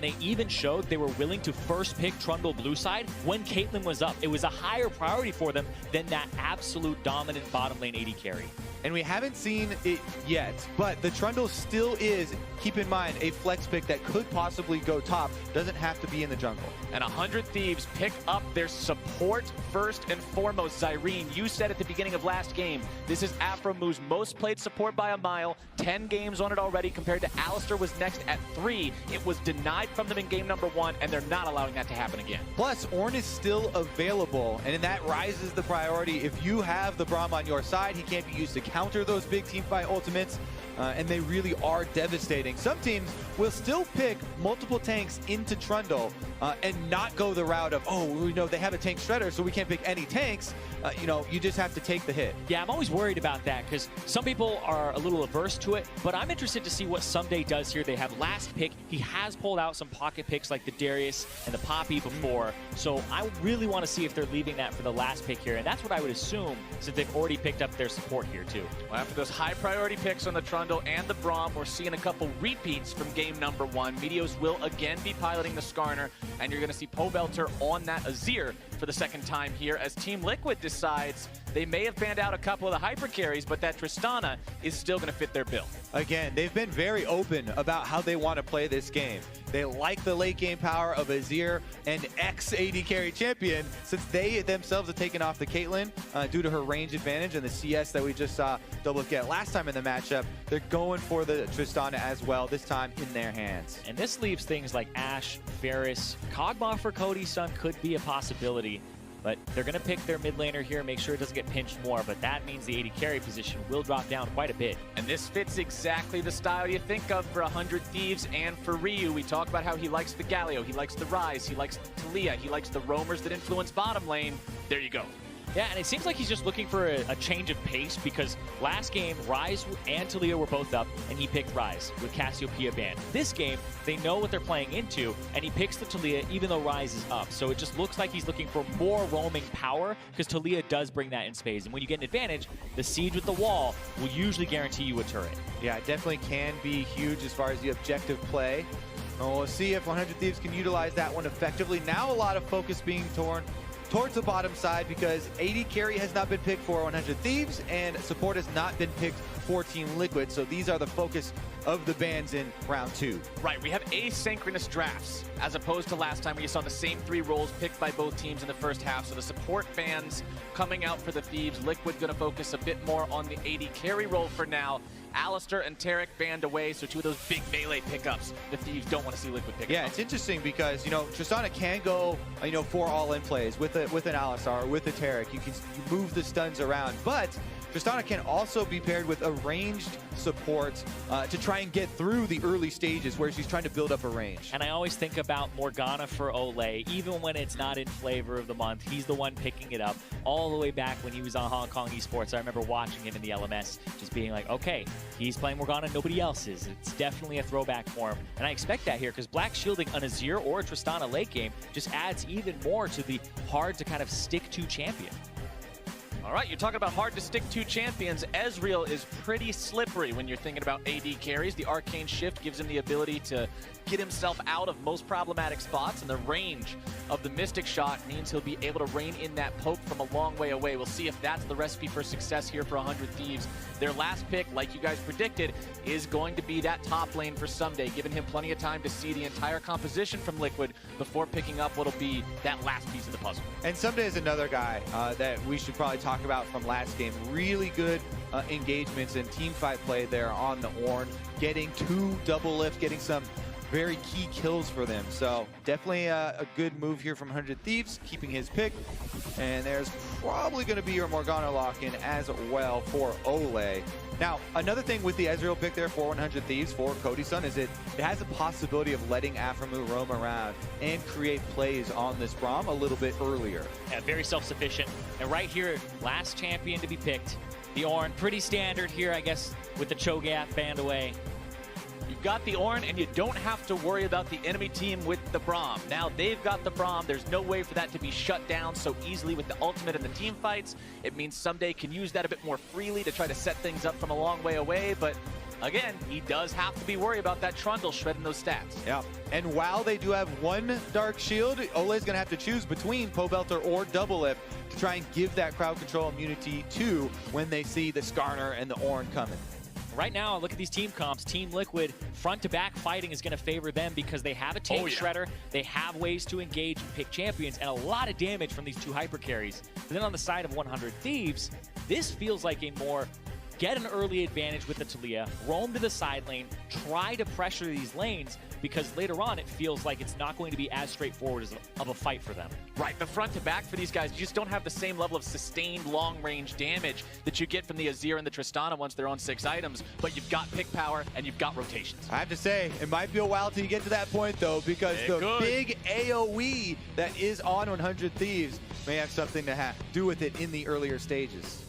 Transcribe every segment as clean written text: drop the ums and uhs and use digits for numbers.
They even showed they were willing to first pick Trundle blue side when Caitlyn was up. It was a higher priority for them than that absolute dominant bottom lane AD carry. And we haven't seen it yet, but the Trundle still is, keep in mind, a flex pick that could possibly go top. Doesn't have to be in the jungle. And 100 Thieves pick up their support first and foremost. Zyrene, you said at the beginning of last game, this is Afromu's most played support by a mile. 10 games on it already compared to Alistar was next at 3. It was denied from them in game number 1, and they're not allowing that to happen again. Plus, Ornn is still available, and that rises the priority. If you have the Braum on your side, he can't be used to counter those big team fight ultimates, and they really are devastating. Some teams will still pick multiple tanks into Trundle and not go the route of, oh, we know they have a tank shredder, so we can't pick any tanks. You know, you just have to take the hit. Yeah, I'm always worried about that because some people are a little averse to it, but I'm interested to see what Someday does here. They have last pick. He has pulled out some pocket picks like the Darius and the Poppy before, so I really want to see if they're leaving that for the last pick here, and that's what I would assume since they've already picked up their support here too. Well, after those high priority picks on the Trundle and the Braum, we're seeing a couple repeats from game number 1. Meteos will again be piloting the Skarner, and you're going to see Pobelter on that Azir for the second time here as Team Liquid decides they may have banned out a couple of the hyper carries, but that Tristana is still going to fit their bill. Again, they've been very open about how they want to play this game. They like the late game power of Azir, an ex-AD carry champion, since they themselves have taken off the Caitlyn due to her range advantage and the CS that we just saw double get last time in the matchup. They're going for the Tristana as well, this time in their hands. And this leaves things like Ashe, Varus, Kog'Maw for Cody's son could be a possibility. But they're going to pick their mid laner here, make sure it doesn't get pinched more, but that means the AD carry position will drop down quite a bit. And this fits exactly the style you think of for 100 Thieves and for Ryu. We talk about how he likes the Galio, he likes the Ryze, he likes the Taliyah, he likes the roamers that influence bottom lane. There you go. Yeah, and it seems like he's just looking for a change of pace because last game, Ryze and Taliyah were both up, and he picked Ryze with Cassiopeia banned. This game, they know what they're playing into, and he picks the Taliyah even though Ryze is up. So it just looks like he's looking for more roaming power because Taliyah does bring that in spades. And when you get an advantage, the siege with the wall will usually guarantee you a turret. Yeah, it definitely can be huge as far as the objective play. We'll see if 100 Thieves can utilize that one effectively. Now a lot of focus being torn towards the bottom side because AD carry has not been picked for 100 Thieves and support has not been picked for Team Liquid. So these are the focus of the bans in round 2. Right, we have asynchronous drafts as opposed to last time where you saw the same 3 roles picked by both teams in the first half. So the support bans coming out for the Thieves. Liquid going to focus a bit more on the AD carry role for now. Alistar and Taric banned away, so 2 of those big melee pickups the Thieves don't want to see Liquid pick up. Yeah, it's interesting because, you know, Tristana can go, you know, for all-in plays with an Alistar or with a Taric. You move the stuns around, but Tristana can also be paired with a ranged support to try and get through the early stages where she's trying to build up a range. And I always think about Morgana for Olay. Even when it's not in flavor of the month, he's the one picking it up. All the way back when he was on Hong Kong Esports, I remember watching him in the LMS, just being like, okay, he's playing Morgana, nobody else is. It's definitely a throwback for him. And I expect that here because Black shielding an Azir or a Tristana late game just adds even more to the hard to kind of stick to champion. All right, you're talking about hard to stick to champions. Ezreal is pretty slippery when you're thinking about AD carries. The Arcane Shift gives him the ability to get himself out of most problematic spots, and the range of the Mystic Shot means he'll be able to rein in that poke from a long way away. We'll see if that's the recipe for success here for 100 Thieves. Their last pick, like you guys predicted, is going to be that top lane for Someday, giving him plenty of time to see the entire composition from Liquid before picking up what'll be that last piece of the puzzle. And Someday is another guy that we should probably talk about from last game. Really good engagements and team fight play there on the Ornn, getting 2 double lift, getting some very key kills for them. So definitely a good move here from 100 Thieves, keeping his pick. And there's probably going to be your Morgana lock-in as well for Olay. Now, another thing with the Ezreal pick there for 100 Thieves for Cody's son is it has a possibility of letting Afromu roam around and create plays on this Braum a little bit earlier. Yeah, very self-sufficient. And right here, last champion to be picked. The Ornn, pretty standard here, I guess, with the Cho'Gath banned away. You've got the Ornn, and you don't have to worry about the enemy team with the Braum. Now they've got the Braum. There's no way for that to be shut down so easily with the ultimate and the team fights. It means Someday can use that a bit more freely to try to set things up from a long way away, but again, he does have to be worried about that Trundle shredding those stats. Yeah, and while they do have one Dark Shield, Ole's going to have to choose between Pobelter or Doublelift to try and give that crowd control immunity to when they see the Skarner and the Ornn coming. Right now, look at these team comps. Team Liquid, front-to-back fighting is going to favor them because they have a tank shredder, they have ways to engage and pick champions, and a lot of damage from these two hyper carries. But then on the side of 100 Thieves, this feels like a more get an early advantage with the Taliyah, roam to the side lane, try to pressure these lanes, because later on it feels like it's not going to be as straightforward of a fight for them. Right, the front to back for these guys, you just don't have the same level of sustained long-range damage that you get from the Azir and the Tristana once they're on 6 items, but you've got pick power and you've got rotations. I have to say, it might be a while till you get to that point though, because the big AoE that is on 100 Thieves may have something to do with it in the earlier stages.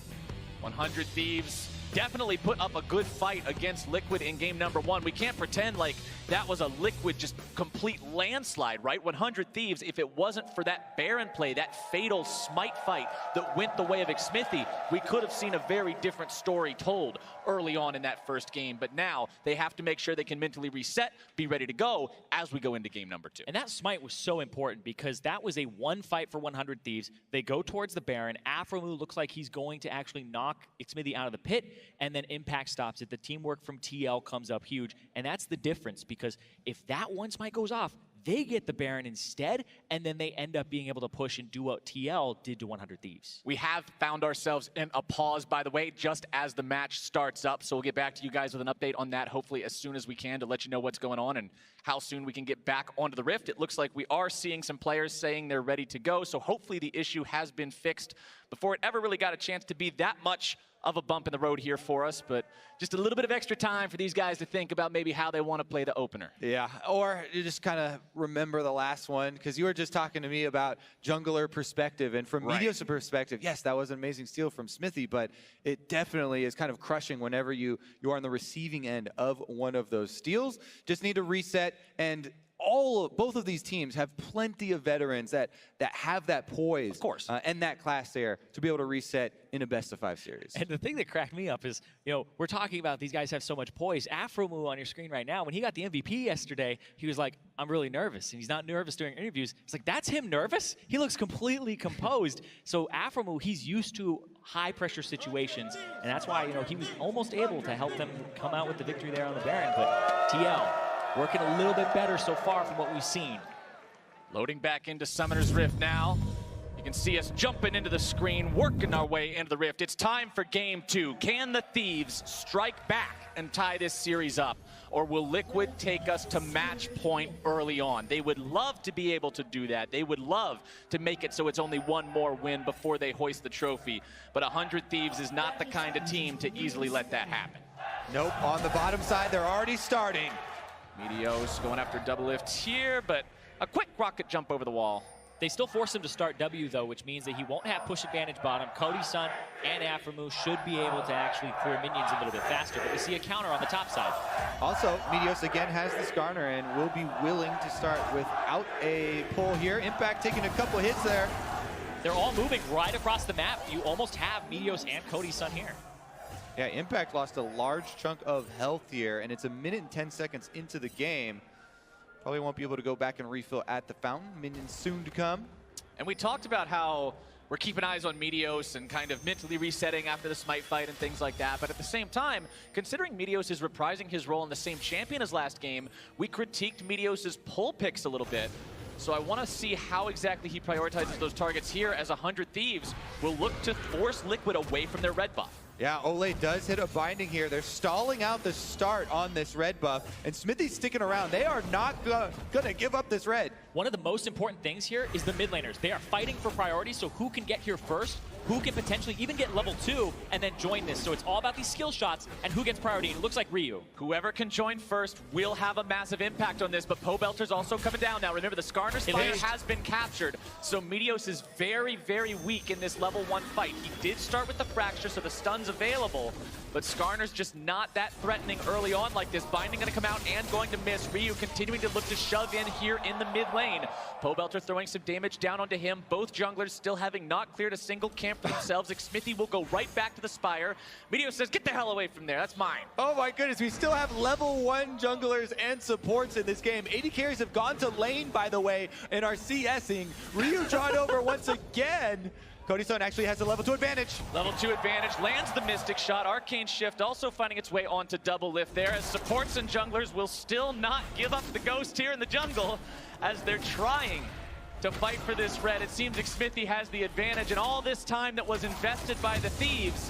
100 Thieves definitely put up a good fight against Liquid in game number 1. We can't pretend like that was a Liquid just complete landslide, right? 100 Thieves, if it wasn't for that Baron play, that fatal smite fight that went the way of Xmithie, we could have seen a very different story told early on in that first game. But now they have to make sure they can mentally reset, be ready to go as we go into game number 2. And that smite was so important because that was a one fight for 100 Thieves. They go towards the Baron. Aphromoo looks like he's going to actually knock Xmithie out of the pit, and then Impact stops it. The teamwork from TL comes up huge, and that's the difference, because if that one smite goes off, they get the Baron instead, and then they end up being able to push and do what TL did to 100 Thieves. We have found ourselves in a pause, by the way, just as the match starts up, so we'll get back to you guys with an update on that, hopefully as soon as we can, to let you know what's going on and how soon we can get back onto the Rift. It looks like we are seeing some players saying they're ready to go, so hopefully the issue has been fixed before it ever really got a chance to be that much of a bump in the road here for us, but just a little bit of extra time for these guys to think about maybe how they want to play the opener. Yeah, or you just kind of remember the last one, because you were just talking to me about jungler perspective, and from Meteos' perspective, yes, that was an amazing steal from Xmithie, but it definitely is kind of crushing whenever you are on the receiving end of one of those steals. Just need to reset, and both of these teams have plenty of veterans that have that poise, of course, and that class there to be able to reset in a best-of-5 series. And the thing that cracked me up is, we're talking about these guys have so much poise. Aphromoo on your screen right now, when he got the MVP yesterday, he was like, I'm really nervous. And he's not nervous during interviews. It's like, that's him nervous? He looks completely composed. So Aphromoo, he's used to high-pressure situations, and that's why, he was almost able to help them come out with the victory there on the Baron. But TL, working a little bit better so far from what we've seen. Loading back into Summoner's Rift now. You can see us jumping into the screen, working our way into the Rift. It's time for game 2. Can the Thieves strike back and tie this series up? Or will Liquid take us to match point early on? They would love to be able to do that. They would love to make it so it's only one more win before they hoist the trophy. But 100 Thieves is not the kind of team to easily let that happen. Nope, on the bottom side, they're already starting. Meteos going after Doublelift here, but a quick rocket jump over the wall. They still force him to start W, though, which means that he won't have push advantage bottom. Cody Sun and Aphromoo should be able to actually clear minions a little bit faster, but we see a counter on the top side. Also, Meteos again has the Skarner and will be willing to start without a pull here. Impact taking a couple hits there. They're all moving right across the map. You almost have Meteos and Cody Sun here. Yeah, Impact lost a large chunk of health here, and it's 1 minute and 10 seconds into the game. Probably won't be able to go back and refill at the fountain. Minions soon to come. And we talked about how we're keeping eyes on Meteos and kind of mentally resetting after the Smite fight and things like that. But at the same time, considering Meteos is reprising his role in the same champion as last game, we critiqued Meteos' pull picks a little bit. So I want to see how exactly he prioritizes those targets here, as 100 Thieves will look to force Liquid away from their red buff. Yeah, Ole does hit a binding here. They're stalling out the start on this red buff, and Xmithie's sticking around. They are not gonna give up this red. One of the most important things here is the mid laners. They are fighting for priority, so who can get here first who can potentially even get level 2 and then join this. So it's all about these skill shots and who gets priority. And it looks like Ryu. Whoever can join first will have a massive impact on this, but Pobelter's also coming down now. Remember, the Skarner Spire has been captured, so Meteos is very, very weak in this level 1 fight. He did start with the Fracture, so the stun's available, but Skarner's just not that threatening early on like this. Binding gonna come out and going to miss. Ryu continuing to look to shove in here in the mid lane. Pobelter throwing some damage down onto him. Both junglers still having not cleared a single camp for themselves. Xmithie will go right back to the Spire. Meteos says, get the hell away from there, that's mine. Oh my goodness, we still have level 1 junglers and supports in this game. AD carries have gone to lane, by the way, and are CSing. Ryu drawn over once again. Cody Sun actually has a level 2 advantage. Level 2 advantage, lands the Mystic Shot. Arcane Shift also finding its way onto double lift there, as supports and junglers will still not give up the ghost here in the jungle as they're trying to fight for this red. It seems Xmithie has the advantage, and all this time that was invested by the Thieves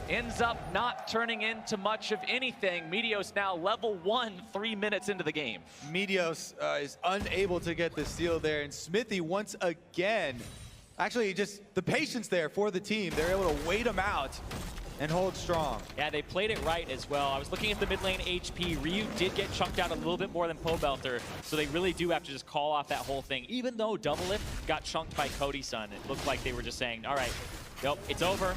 ends up not turning into much of anything. Meteos now level 1, 3 minutes into the game. Meteos is unable to get the steal there, and Xmithie once again, actually just the patience there for the team. They're able to wait him out and hold strong. Yeah, they played it right as well. I was looking at the mid lane HP. Ryu did get chunked out a little bit more than Pobelter, so they really do have to just call off that whole thing. Even though Double Lift got chunked by Cody Sun, it looked like they were just saying, all right, nope, it's over.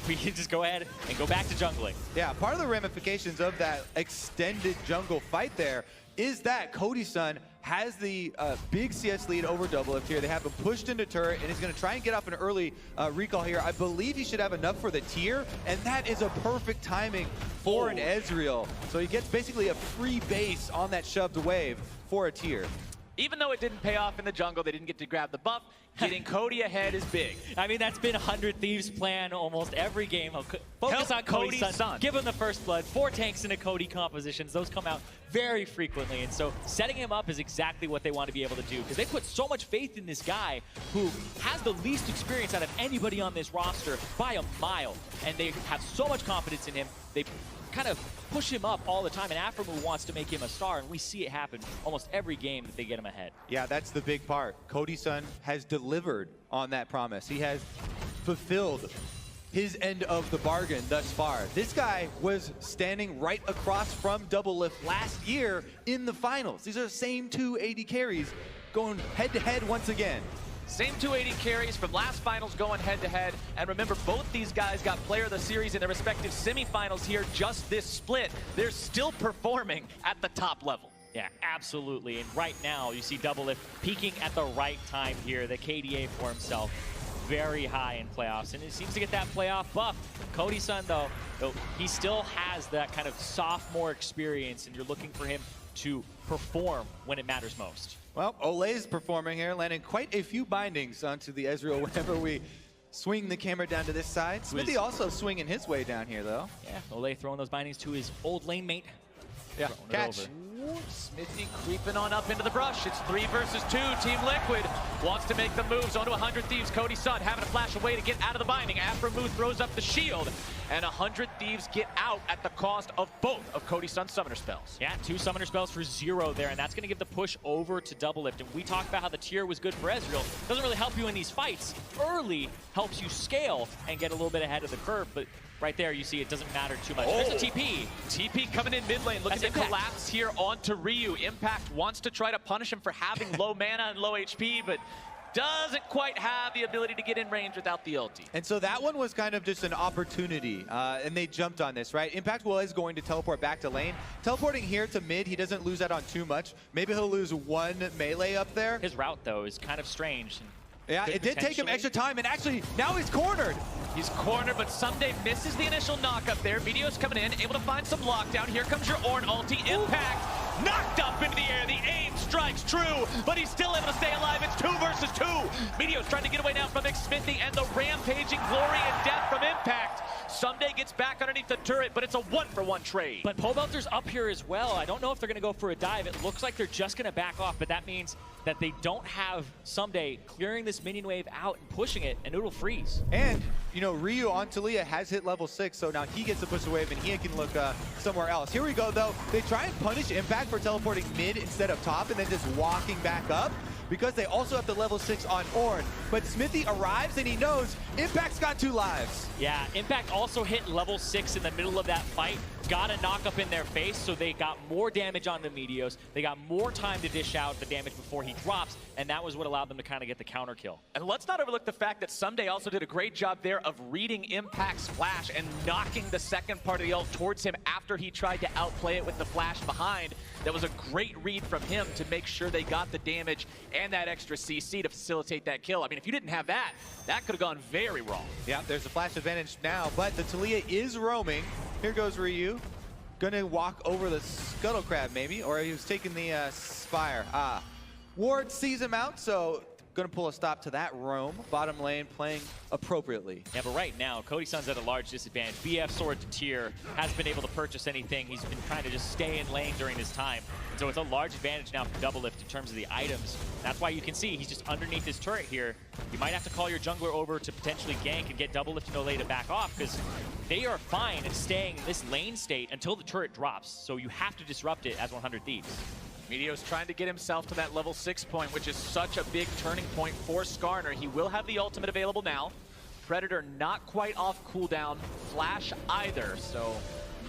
We can just go ahead and go back to jungling. Yeah, part of the ramifications of that extended jungle fight there is that Cody Sun has the big CS lead over Double Lift here. They have him pushed into turret, and he's going to try and get off an early recall here. I believe he should have enough for the tier, and that is a perfect timing for an Ezreal. So he gets basically a free base on that shoved wave for a tier. Even though it didn't pay off in the jungle, they didn't get to grab the buff. Getting Cody ahead is big. I mean, that's been 100 Thieves' plan almost every game. Focus on Cody Sun. Give him the first blood. 4 tanks into Cody compositions. Those come out very frequently. And so setting him up is exactly what they want to be able to do, because they put so much faith in this guy who has the least experience out of anybody on this roster by a mile. And they have so much confidence in him. They kind of push him up all the time, and Aframu wants to make him a star, and we see it happen almost every game that they get him ahead. Yeah, that's the big part. Cody Sun has delivered on that promise. He has fulfilled his end of the bargain thus far. This guy was standing right across from Double Lift last year in the finals. These are the same 2 AD carries going head-to-head once again. Same 280 carries from last finals going head-to-head. And remember, both these guys got Player of the Series in their respective semifinals here just this split. They're still performing at the top level. Yeah, absolutely. And right now, you see Double Lift peaking at the right time here. The KDA for himself very high in playoffs, and it seems to get that playoff buff. Cody Sun, though, he still has that kind of sophomore experience, and you're looking for him to perform when it matters most. Well, Ole's performing here, landing quite a few bindings onto the Ezreal whenever we swing the camera down to this side. Xmithie also swinging his way down here, though. Yeah, Ole throwing those bindings to his old lane mate. Yeah, catch. Xmithie creeping on up into the brush. It's 3 versus 2. Team Liquid wants to make the moves onto 100 Thieves. Cody Sun having to flash away to get out of the binding. Aframu throws up the shield, and 100 Thieves get out at the cost of both of Cody Sun's summoner spells. Yeah, 2 summoner spells for 0 there, and that's going to give the push over to Double Lift. And we talked about how the tier was good for Ezreal. Doesn't really help you in these fights. Early helps you scale and get a little bit ahead of the curve, but right there, you see it doesn't matter too much. There's a TP. TP coming in mid lane, looking to collapse here onto Ryu. Impact wants to try to punish him for having low mana and low HP, but doesn't quite have the ability to get in range without the ulti. And so that one was kind of just an opportunity, and they jumped on this, right? Impact was going to teleport back to lane. Teleporting here to mid, he doesn't lose out on too much. Maybe he'll lose 1 melee up there. His route, though, is kind of strange. Yeah, it did take him extra time, and actually, now he's cornered. He's cornered, but Someday misses the initial knock up there. Meteos coming in, able to find some lockdown. Here comes your Ornn ulti. Impact knocked up into the air. The aim strikes true, but he's still able to stay alive. It's 2 versus 2. Meteos trying to get away now from Xmithie, and the rampaging glory and death from Impact. Someday gets back underneath the turret, but it's a 1-for-1 trade. But Pobelter's up here as well. I don't know if they're going to go for a dive. It looks like they're just going to back off, but that means that they don't have Someday clearing this minion wave out and pushing it, and it'll freeze. And, you know, Ryu on Talia has hit level 6, so now he gets to push the wave, and he can look somewhere else. Here we go, though. They try and punish Impact for teleporting mid instead of top, and then just walking back up. because they also have the level 6 on Ornn. But Smithy arrives and he knows Impact's got 2 lives. Yeah, Impact also hit level 6 in the middle of that fight. Got a knock up in their face, so they got more damage on the Meteos. They got more time to dish out the damage before he drops, and that was what allowed them to kind of get the counter kill. And let's not overlook the fact that Someday also did a great job there of reading Impact's flash and knocking the second part of the ult towards him after he tried to outplay it with the flash behind. That was a great read from him to make sure they got the damage and that extra CC to facilitate that kill. I mean, if you didn't have that, that could have gone very wrong. Yeah, there's a flash advantage now, but the Taliyah is roaming. Here goes Ryu. Gonna walk over the Scuttle Crab maybe, or he was taking the Spire. Ward sees him out, so gonna pull a stop to that roam. Bottom lane playing appropriately. Yeah, but right now, Cody Sun's at a large disadvantage. BF Sword to Tier hasn't been able to purchase anything. He's been trying to just stay in lane during this time. And so it's a large advantage now for Double Lift in terms of the items. That's why you can see he's just underneath his turret here. You might have to call your jungler over to potentially gank and get Double Lift and Olay to back off, because they are fine in staying in this lane state until the turret drops. So you have to disrupt it as 100 Thieves. Meteo's trying to get himself to that level 6 point, which is such a big turning point for Skarner. He will have the ultimate available now. Predator not quite off cooldown, Flash either, so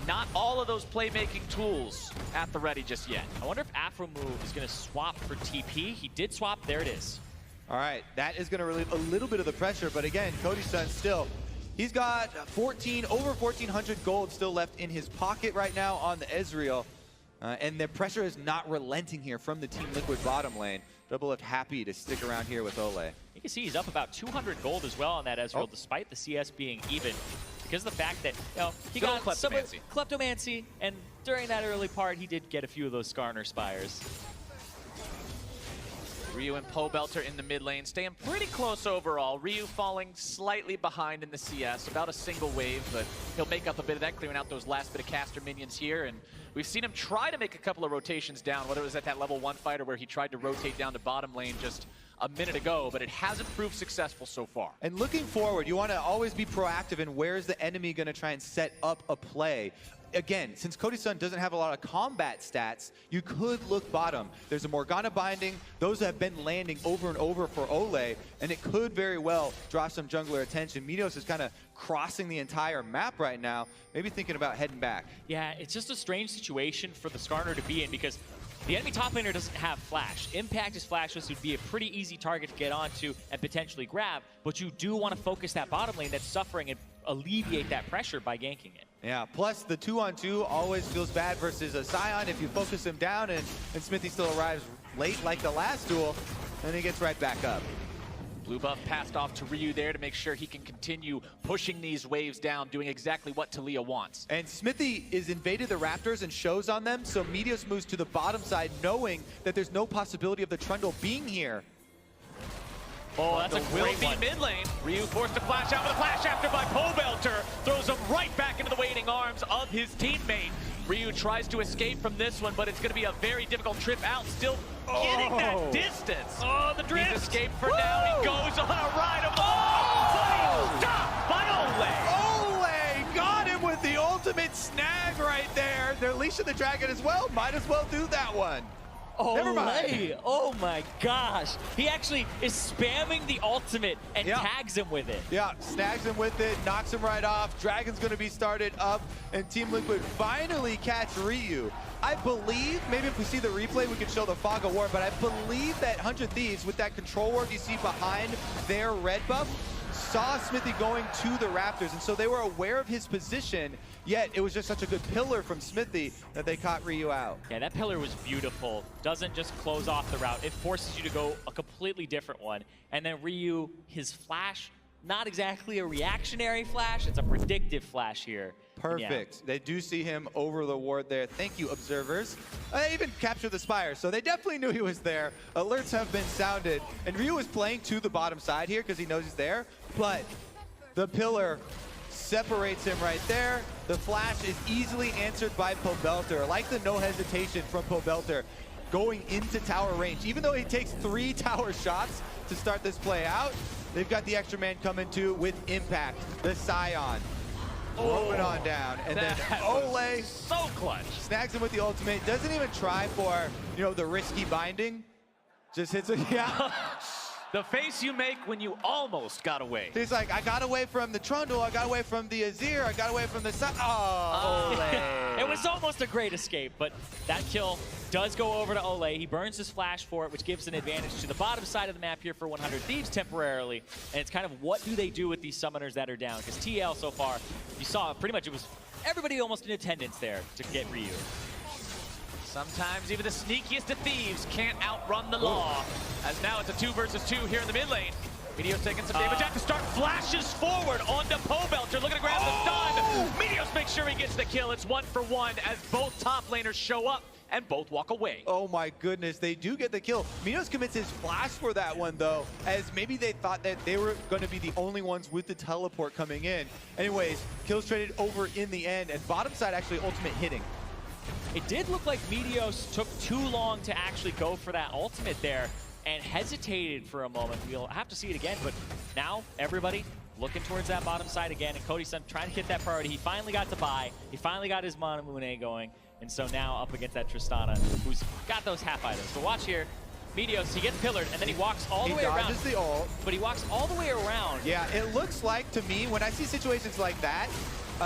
not all of those playmaking tools at the ready just yet. I wonder if Afro Move is going to swap for TP. He did swap, there it is. All right, that is gonna relieve a little bit of the pressure, but again, Cody Sun still, he's got over 1,400 gold still left in his pocket right now on the Ezreal. And the pressure is not relenting here from the Team Liquid bottom lane. Double Lift happy to stick around here with Olay. You can see he's up about 200 gold as well on that Ezreal, despite the CS being even, because of the fact that, you know, he got Kleptomancy, and during that early part, he did get a few of those Skarner Spires. Ryu and Pobelter in the mid lane, staying pretty close overall. Ryu falling slightly behind in the CS, about a single wave, but he'll make up a bit of that, clearing out those last bit of caster minions here. And we've seen him try to make a couple of rotations down, whether it was at that level 1 fight or where he tried to rotate down to bottom lane just a minute ago, but it hasn't proved successful so far. And looking forward, you want to always be proactive in where's the enemy going to try and set up a play. Again, since Cody Sun doesn't have a lot of combat stats, you could look bottom. There's a Morgana binding. Those have been landing over and over for Olay, and it could very well draw some jungler attention. Meteos is kind of crossing the entire map right now, maybe thinking about heading back. Yeah, it's just a strange situation for the Skarner to be in, because the enemy top laner doesn't have flash. Impact is flashless, would be a pretty easy target to get onto and potentially grab, but you do want to focus that bottom lane that's suffering and alleviate that pressure by ganking it. Yeah, plus the 2-on-2 always feels bad versus a Scion. If you focus him down and Smithy still arrives late like the last duel, then he gets right back up. Blue buff passed off to Ryu there to make sure he can continue pushing these waves down, doing exactly what Taliyah wants. And Smithy is invaded the Raptors and shows on them, so Meteos moves to the bottom side knowing that there's no possibility of the Trundle being here. Oh, that's a great one. Mid lane. Ryu forced to flash out with a flash after by Pobelter. Throws him right back into the waiting arms of his teammate. Ryu tries to escape from this one, but it's going to be a very difficult trip out. Still getting that distance. Oh, the drift. He's escaped for now. He goes on a ride. Oh, stop by Olay. Olay got him with the ultimate snag right there. They're leashing the dragon as well. Might as well do that one. Never mind. Oh my gosh. He actually is spamming the ultimate and tags him with it. Yeah, snags him with it, knocks him right off. Dragon's going to be started up, and Team Liquid finally catch Ryu. I believe, maybe if we see the replay, we can show the Fog of War, but I believe that 100 Thieves, with that control ward you see behind their red buff, saw Smithy going to the Raptors, and so they were aware of his position, yet it was just such a good pillar from Smithy that they caught Ryu out. Yeah, that pillar was beautiful. Doesn't just close off the route. It forces you to go a completely different one. And then Ryu, his flash, not exactly a reactionary flash, it's a predictive flash here. Perfect. Yeah. They do see him over the ward there. Thank you, observers. They even captured the Spire, so they definitely knew he was there. Alerts have been sounded. And Ryu is playing to the bottom side here because he knows he's there, but the pillar separates him right there. The flash is easily answered by Pobelter. I like the no hesitation from Pobelter going into tower range. Even though he takes 3 tower shots to start this play out, they've got the extra man coming too with Impact, the Scion. Rolling on down, and then Olay so clutch. Snags him with the ultimate. Doesn't even try for, you know, the risky binding. Just hits it, yeah. The face you make when you almost got away. He's like, I got away from the Trundle, I got away from the Azir, I got away from the sun. Oh, Ole. It was almost a great escape, but that kill does go over to Ole. He burns his flash for it, which gives an advantage to the bottom side of the map here for 100 Thieves temporarily. And it's kind of what do they do with these summoners that are down? Because TL so far, you saw pretty much it was everybody almost in attendance there to get Ryu. Sometimes even the sneakiest of thieves can't outrun the law. As now it's a 2 versus 2 here in the mid lane. Meteos taking some damage at the start, flashes forward onto Pobelter, looking to grab the stun. Meteos makes sure he gets the kill. It's 1 for 1 as both top laners show up and both walk away. Oh my goodness, they do get the kill. Meteos commits his flash for that one though, as maybe they thought that they were going to be the only ones with the teleport coming in. Anyways, kills traded over in the end, and bottom side actually ultimate hitting. It did look like Meteos took too long to actually go for that ultimate there and hesitated for a moment. We'll have to see it again, but now everybody looking towards that bottom side again, and Cody's trying to get that priority. He finally got to buy. He finally got his Manamune going, and so now up against that Tristana, who's got those half items. But watch here, Meteos, he gets pillared, and then he walks all the way around. He dodges the ult. But he walks all the way around. Yeah, it looks like to me, when I see situations like that,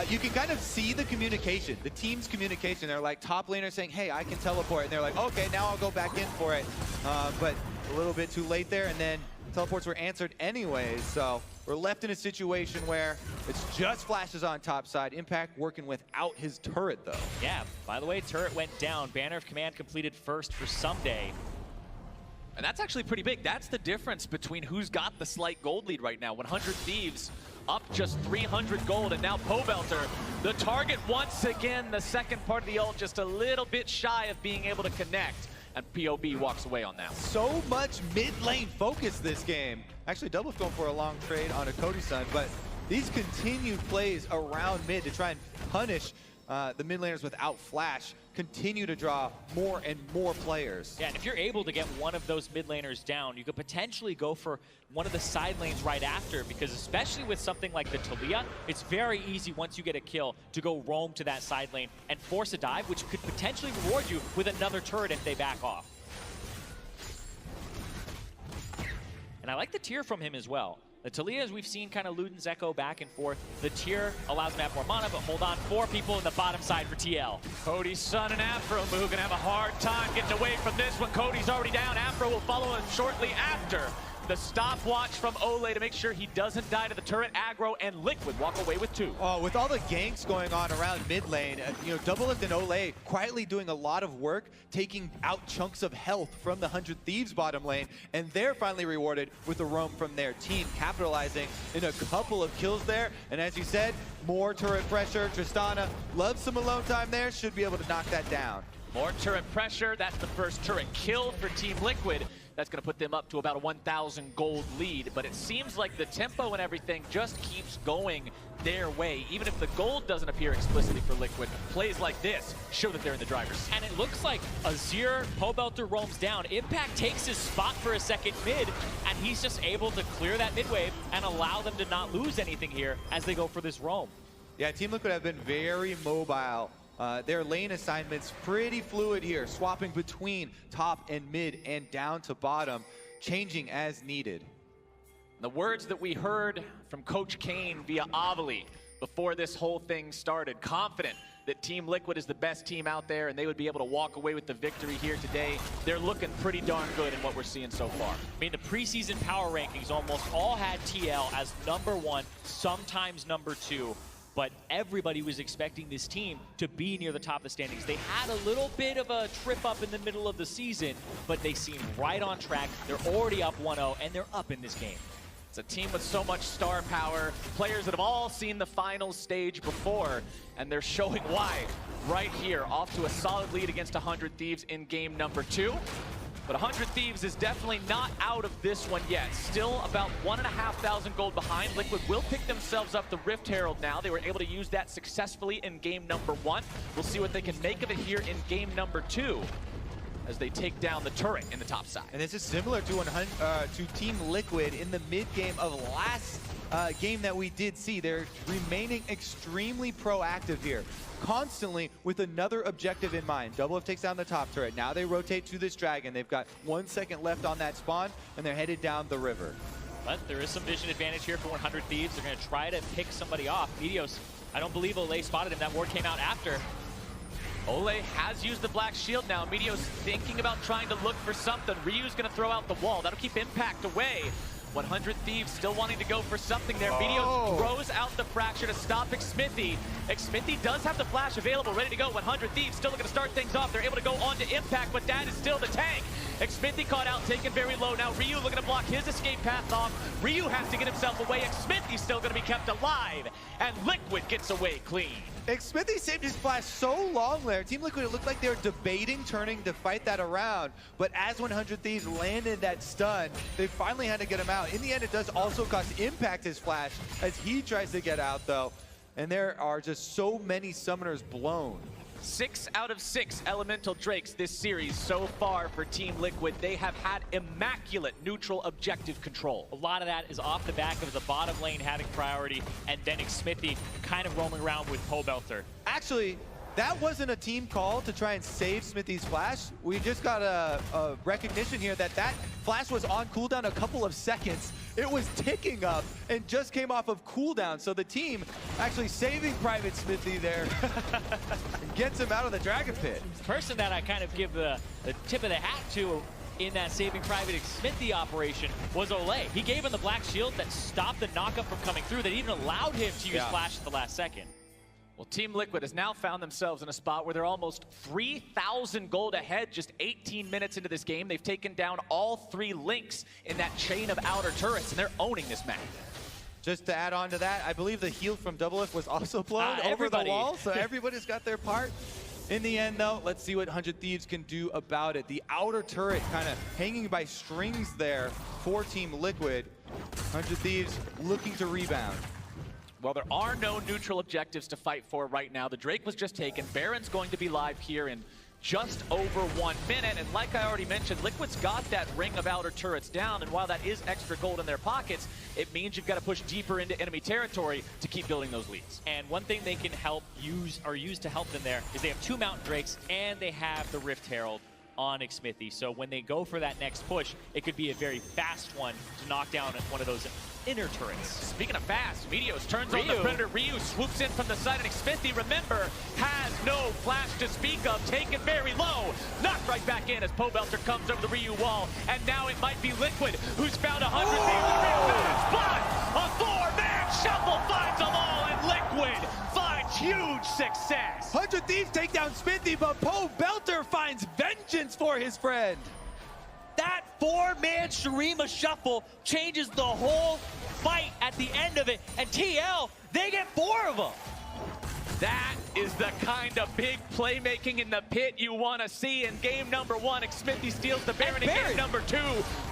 you can kind of see the communication, the team's communication. They're like top laner saying, hey, I can teleport. And they're like, okay, now I'll go back in for it. But a little bit too late there, and then teleports were answered anyways. So we're left in a situation where it's just flashes on top side. Impact working without his turret, though. Yeah, by the way, turret went down. Banner of Command completed first for Someday. And that's actually pretty big. That's the difference between who's got the slight gold lead right now. 100 Thieves up just 300 gold, and now Pobelter, the target once again. The second part of the ult just a little bit shy of being able to connect, and POB walks away on that. So much mid lane focus this game. Actually, Doublelift going for a long trade on a Cody-san, but these continued plays around mid to try and punish the mid laners without flash continue to draw more and more players. Yeah, and if you're able to get one of those mid laners down, you could potentially go for one of the side lanes right after, because especially with something like the Taliyah, it's very easy once you get a kill to go roam to that side lane and force a dive, which could potentially reward you with another turret if they back off. And I like the tier from him as well. The Taliyah, as we've seen kind of Luden's echo back and forth. The tier allows him to have more mana, but hold on, 4 people in the bottom side for TL. Cody's son and Afro Moo gonna have a hard time getting away from this when Cody's already down. Afro will follow him shortly after. The stopwatch from Ole to make sure he doesn't die to the turret aggro, and Liquid walk away with 2. Oh, with all the ganks going on around mid lane, you know, Doublelift and Ole quietly doing a lot of work, taking out chunks of health from the 100 Thieves bottom lane, and they're finally rewarded with a roam from their team, capitalizing in a couple of kills there. And as you said, more turret pressure. Tristana loves some alone time there, should be able to knock that down. More turret pressure. That's the first turret kill for Team Liquid. That's going to put them up to about a 1,000 gold lead. But it seems like the tempo and everything just keeps going their way. Even if the gold doesn't appear explicitly for Liquid, plays like this show that they're in the driver's seat. And it looks like Azir, Pobelter roams down. Impact takes his spot for a second mid, and he's just able to clear that mid wave and allow them to not lose anything here as they go for this roam. Yeah, Team Liquid have been very mobile. Their lane assignments pretty fluid here, swapping between top and mid and down to bottom, changing as needed. The words that we heard from Coach Kane via Avali before this whole thing started, confident that Team Liquid is the best team out there and they would be able to walk away with the victory here today. They're looking pretty darn good in what we're seeing so far. I mean, the preseason power rankings almost all had TL as #1, sometimes #2. But everybody was expecting this team to be near the top of the standings. They had a little bit of a trip up in the middle of the season, but they seem right on track. They're already up 1-0, and they're up in this game. It's a team with so much star power, players that have all seen the final stage before, and they're showing why right here, off to a solid lead against 100 Thieves in game #2. But 100 Thieves is definitely not out of this one yet. Still about 1,500 gold behind. Liquid will pick themselves up the Rift Herald now. They were able to use that successfully in game #1. We'll see what they can make of it here in game #2 as they take down the turret in the top side. And this is similar to Team Liquid in the mid game of last game that we did see. They're remaining extremely proactive here, constantly with another objective in mind. Double takes down the top turret. Now they rotate to this dragon. They've got 1 second left on that spawn, and they're headed down the river. But there is some vision advantage here for 100 Thieves. They're going to try to pick somebody off. Meteos, I don't believe Olay spotted him. That ward came out after. Olay has used the black shield now. Meteos thinking about trying to look for something. Ryu's going to throw out the wall. That'll keep Impact away. 100 Thieves still wanting to go for something there. Meteos throws out the fracture to stop Xmithy. Xmithy does have the flash available, ready to go. 100 Thieves still looking to start things off. They're able to go on to Impact, but that is still the tank. Xmithy caught out, taken very low. Now Ryu looking to block his escape path off. Ryu has to get himself away. Xmithy's still going to be kept alive, and Liquid gets away clean. Xmithy saved his flash so long there. Team Liquid, it looked like they were debating turning to fight that around, but as 100 Thieves landed that stun, they finally had to get him out. In the end, it does also cost Impact his flash as he tries to get out, though. And there are just so many summoners blown. 6 out of 6 Elemental Drakes this series so far for Team Liquid. They have had immaculate neutral objective control. A lot of that is off the back of the bottom lane having priority, and then Xmithy kind of roaming around with Pobelter. Actually, that wasn't a team call to try and save Smithy's flash. We just got a recognition here that that flash was on cooldown a couple of seconds. It was ticking up and just came off of cooldown. So the team actually saving Private Smithy there and gets him out of the Dragon Pit. The person that I kind of give the tip of the hat to in that saving Private Xmithy operation was Olay. He gave him the black shield that stopped the knockup from coming through, that even allowed him to use flash at the last second. Well, Team Liquid has now found themselves in a spot where they're almost 3,000 gold ahead just 18 minutes into this game. They've taken down all 3 links in that chain of outer turrets, and they're owning this map. Just to add on to that, I believe the heal from Double F was also blown over the wall, so everybody's got their part. In the end, though, let's see what 100 Thieves can do about it. The outer turret kind of hanging by strings there for Team Liquid. 100 Thieves looking to rebound. Well, there are no neutral objectives to fight for right now. The Drake was just taken. Baron's going to be live here in just over 1 minute. And like I already mentioned, Liquid's got that ring of outer turrets down. And while that is extra gold in their pockets, it means you've got to push deeper into enemy territory to keep building those leads. And one thing they can use to help them there is they have 2 Mountain Drakes and they have the Rift Herald on Xmithy. So when they go for that next push, it could be a very fast one to knock down one of those inner turrets. Speaking of fast, Meteos turns on the Predator. Ryu swoops in from the side, and Xmithy, remember, has no flash to speak of. Taken very low. Knocked right back in as Pobelter comes over the Ryu wall. And now it might be Liquid, who's found 100 Thieves. A 4-man shuffle finds them all, and Liquid finds huge success. 100 Thieves take down Smithy, but Pobelter finds vengeance for his friend. That 4-man Shurima shuffle changes the whole fight at the end of it, and TL, they get 4 of them. That is the kind of big playmaking in the pit you want to see in game number 1. Xmithy steals the Baron in game number 2.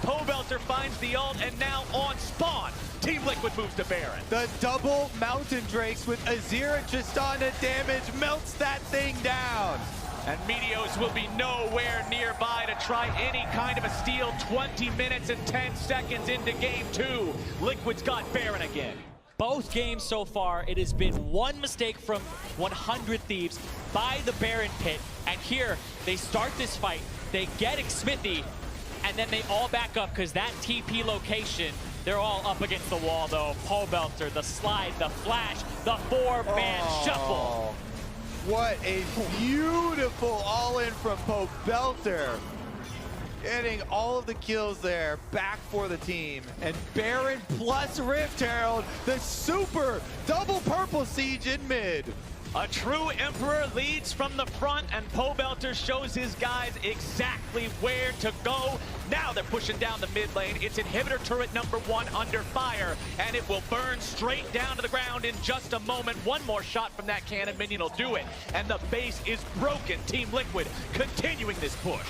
Pobelter finds the ult, and now on spawn, Team Liquid moves to Baron. The double Mountain Drakes with Azir and Tristana damage melts that thing down. And Meteos will be nowhere nearby to try any kind of a steal. 20 minutes and 10 seconds into game 2. Liquid's got Baron again. Both games so far, it has been one mistake from 100 Thieves by the Baron pit. And here, they start this fight, they get Xmithy, and then they all back up because that TP location, they're all up against the wall though. Pobelter, the slide, the flash, the 4-man shuffle. What a beautiful all-in from Pobelter. Getting all of the kills there back for the team. And Baron plus Rift Herald, the super double purple siege in mid. A true Emperor leads from the front, and Pobelter shows his guys exactly where to go. Now they're pushing down the mid lane. It's inhibitor turret number 1 under fire, and it will burn straight down to the ground in just a moment. One more shot from that cannon minion will do it, and the base is broken. Team Liquid continuing this push.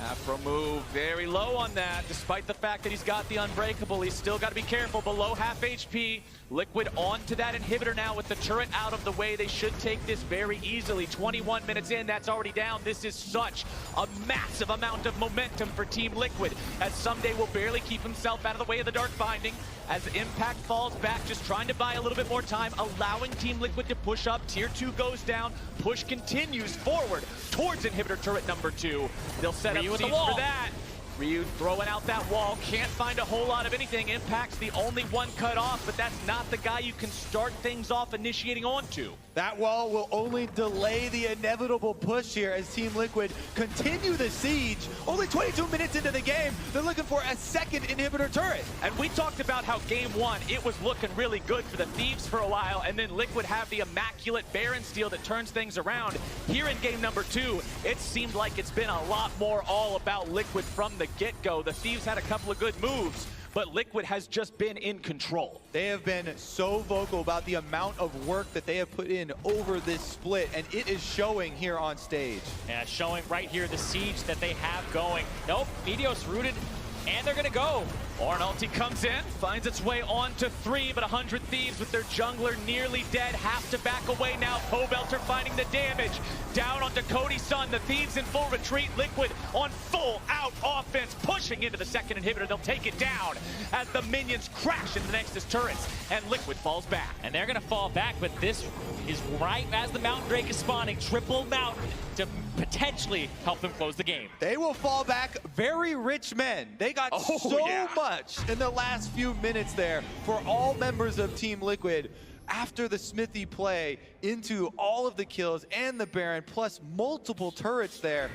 Afro move very low on that. Despite the fact that he's got the unbreakable, he's still got to be careful. Below half HP. Liquid onto that inhibitor now with the turret out of the way. They should take this very easily. 21 minutes in, that's already down. This is such a massive amount of momentum for Team Liquid, as Someday will barely keep himself out of the way of the Dark Binding. As Impact falls back, just trying to buy a little bit more time, allowing Team Liquid to push up. Tier 2 goes down. Push continues forward towards inhibitor turret number 2. They'll set up siege for that. Ryu throwing out that wall, can't find a whole lot of anything. Impact's the only one cut off, but that's not the guy you can start things off initiating onto. That wall will only delay the inevitable push here as Team Liquid continue the siege. Only 22 minutes into the game, they're looking for a second inhibitor turret. And we talked about how game 1, it was looking really good for the Thieves for a while, and then Liquid have the immaculate Baron steal that turns things around. Here in game number 2, it seemed like it's been a lot more all about Liquid from the get-go. The Thieves had a couple of good moves, but Liquid has just been in control. They have been so vocal about the amount of work that they have put in over this split, and it is showing here on stage. Yeah, showing right here the siege that they have going. Nope, Meteos rooted, and they're gonna go. Ornn ulti comes in, finds its way on to 3, but 100 Thieves with their jungler nearly dead have to back away now. Pobelter finding the damage. Down onto Cody's son, the Thieves in full retreat. Liquid on full out offense, pushing into the second inhibitor. They'll take it down as the minions crash into the Nexus turrets, and Liquid falls back. And they're gonna fall back, but this is right as the Mountain Drake is spawning. Triple Mountain to potentially help them close the game. They will fall back very rich men. They got much in the last few minutes there for all members of Team Liquid after the Smithy play into all of the kills and the Baron, plus multiple turrets there.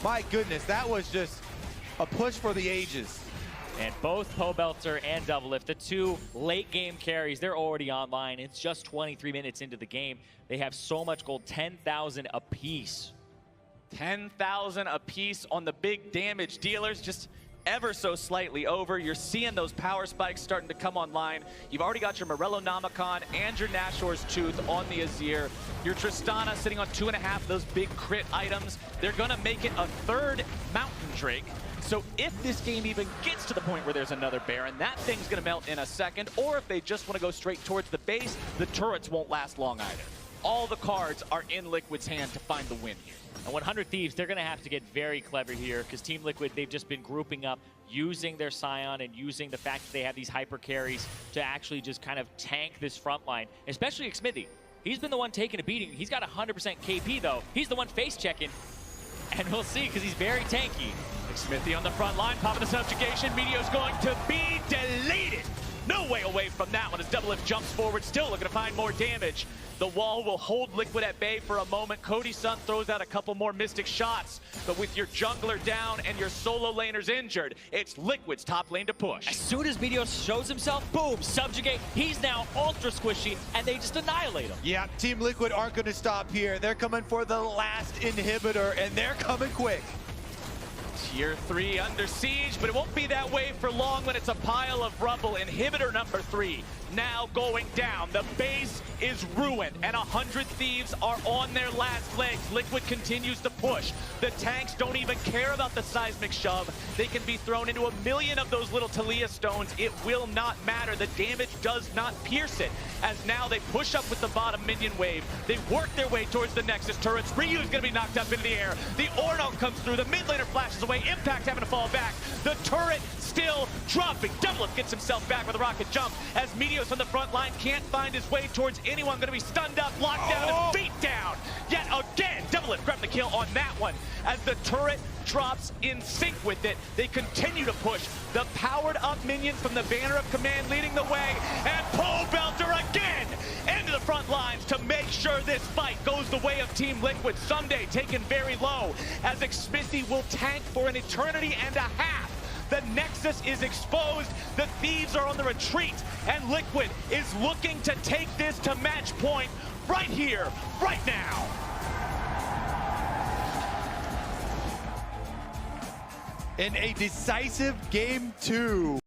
My goodness, that was just a push for the ages. And both Pobelter and Doublelift, the two late game carries, they're already online. It's just 23 minutes into the game. They have so much gold, 10,000 apiece. 10,000 apiece on the big damage dealers, just ever so slightly over. You're seeing those power spikes starting to come online. You've already got your Morello Nomicon and your Nashor's Tooth on the Azir. Your Tristana sitting on 2.5 of those big crit items. They're gonna make it a third Mountain Drake. So if this game even gets to the point where there's another Baron, that thing's gonna melt in a second. Or if they just wanna go straight towards the base, the turrets won't last long either. All the cards are in Liquid's hand to find the win here. And 100 Thieves, they're going to have to get very clever here because Team Liquid, they've just been grouping up, using their Scion and using the fact that they have these hyper carries to actually just kind of tank this front line, especially Smithy. He's been the one taking a beating. He's got 100% KP though. He's the one face checking, and we'll see because he's very tanky. Smithy on the front line, popping the subjugation. Meteo's going to be deleted. No way away from that one as Doublelift jumps forward, still looking to find more damage. The wall will hold Liquid at bay for a moment. Cody's son throws out a couple more Mystic shots, but with your jungler down and your solo laners injured, it's Liquid's top lane to push. As soon as Meteos shows himself, boom, subjugate. He's now ultra squishy, and they just annihilate him. Yeah, Team Liquid aren't going to stop here. They're coming for the last inhibitor, and they're coming quick. Tier 3 under siege, but it won't be that way for long when it's a pile of rubble. Inhibitor number 3 now going down. The base is ruined, and 100 Thieves are on their last legs. Liquid continues to push. The tanks don't even care about the seismic shove. They can be thrown into a million of those little Talia stones. It will not matter. The damage does not pierce it, as now they push up with the bottom minion wave. They work their way towards the Nexus turrets. Ryu's gonna be knocked up into the air. The Ornn comes through. The mid laner flashes away. Impact having to fall back. The turret still dropping. Doublelift gets himself back with a rocket jump as Meteos on the front line can't find his way towards anyone. Going to be stunned up, locked down, and beat down. Yet again, Doublelift grabbing the kill on that one as the turret drops in sync with it. They continue to push. The powered up minion from the banner of command leading the way, and Pobelter again into the front lines to make sure this fight goes the way of Team Liquid. Someday taken very low as Xmithie will tank for an eternity and a half. The Nexus is exposed, the Thieves are on the retreat, and Liquid is looking to take this to match point right here, right now. In a decisive game 2.